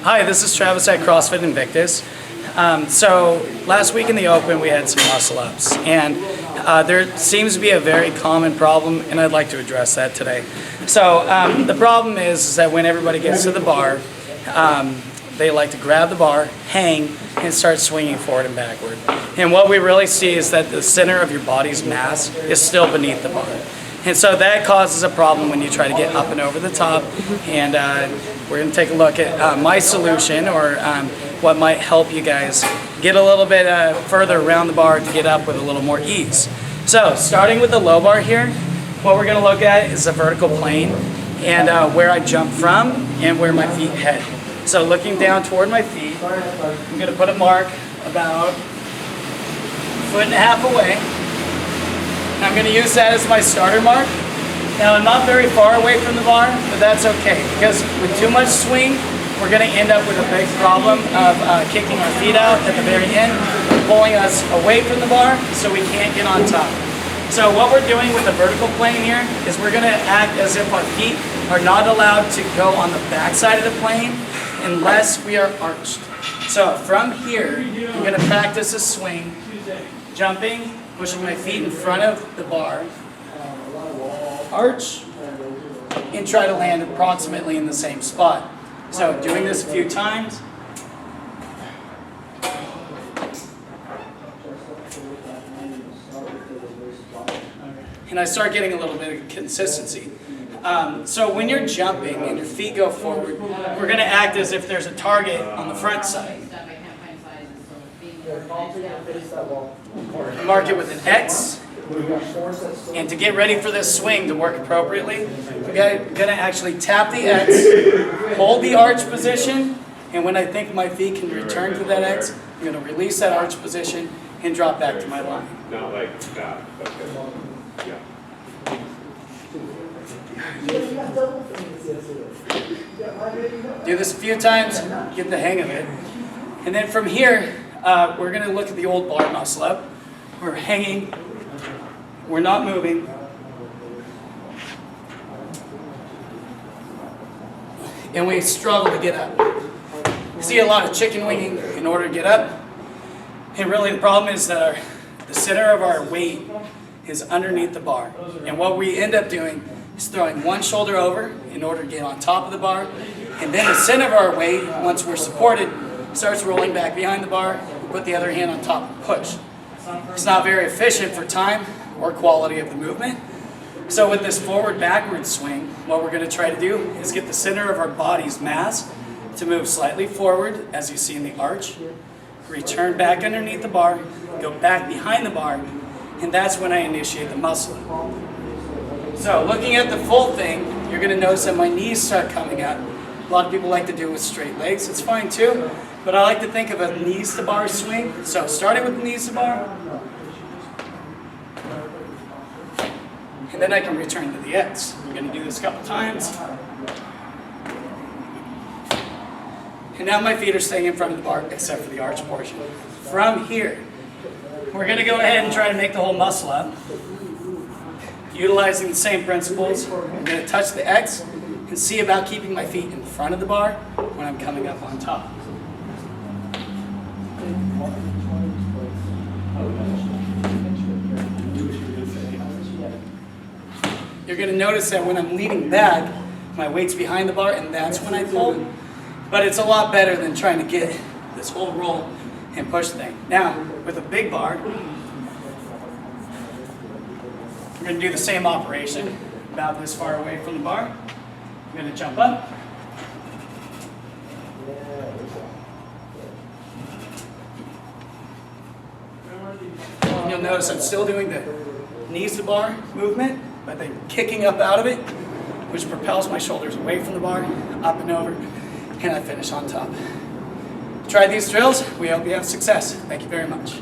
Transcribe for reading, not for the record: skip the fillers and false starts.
Hi, this is Travis at CrossFit Invictus. So last week in the Open we had some muscle ups, and there seems to be a very common problem, and I'd like to address that today. So the problem is that when everybody gets to the bar, they like to grab the bar, hang, and start swinging forward and backward. And what we really see is that the center of your body's mass is still beneath the bar. And so that causes a problem when you try to get up and over the top. And we're going to take a look at my solution, or what might help you guys get a little bit further around the bar to get up with a little more ease. So starting with the low bar here, what we're going to look at is the vertical plane and where I jump from and where my feet head. So looking down toward my feet, I'm going to put a mark about 1.5 feet away. I'm going to use that as my starter mark. Now I'm not very far away from the bar, but that's okay, because with too much swing, we're going to end up with a big problem of kicking our feet out at the very end, pulling us away from the bar so we can't get on top. So what we're doing with the vertical plane here is we're going to act as if our feet are not allowed to go on the back side of the plane unless we are arched. So from here, I'm going to practice a swing, jumping, pushing my feet in front of the bar, arch, and try to land approximately in the same spot. So doing this a few times. And I start getting a little bit of consistency. So when you're jumping and your feet go forward, we're going to act as if there's a target on the front side. Mark it with an X. And to get ready for this swing to work appropriately, we're going to actually tap the X, hold the arch position, and when I think my feet can return to that X, I'm going to release that arch position and drop back to my line. Not like that. Okay. Yeah. Do this a few times, get the hang of it. And then from here, we're going to look at the old bar muscle up. We're hanging, we're not moving. And we struggle to get up. You see a lot of chicken winging in order to get up. And really the problem is that the center of our weight is underneath the bar. And what we end up doing is throwing one shoulder over in order to get on top of the bar. And then the center of our weight, once we're supported, starts rolling back behind the bar. We put the other hand on top and push. It's not very efficient for time or quality of the movement. So with this forward-backward swing, what we're going to try to do is get the center of our body's mass to move slightly forward, as you see in the arch, return back underneath the bar, go back behind the bar, and that's when I initiate the muscle. So looking at the full thing, you're going to notice that my knees start coming up. A lot of people like to do it with straight legs. It's fine too, but I like to think of a knees to bar swing. So starting with the knees to bar, and then I can return to the X. I'm going to do this a couple times. And now my feet are staying in front of the bar except for the arch portion. From here, we're going to go ahead and try to make the whole muscle up. Utilizing the same principles, I'm going to touch the X and see about keeping my feet in front of the bar when I'm coming up on top. You're going to notice that when I'm leaning back, my weight's behind the bar, and that's when I pull. But it's a lot better than trying to get this whole roll and push thing. Now, with a big bar, we're going to do the same operation, about this far away from the bar. I'm going to jump up. And you'll notice I'm still doing the knees to bar movement, but then kicking up out of it, which propels my shoulders away from the bar, up and over, and I finish on top. Try these drills. We hope you have success. Thank you very much.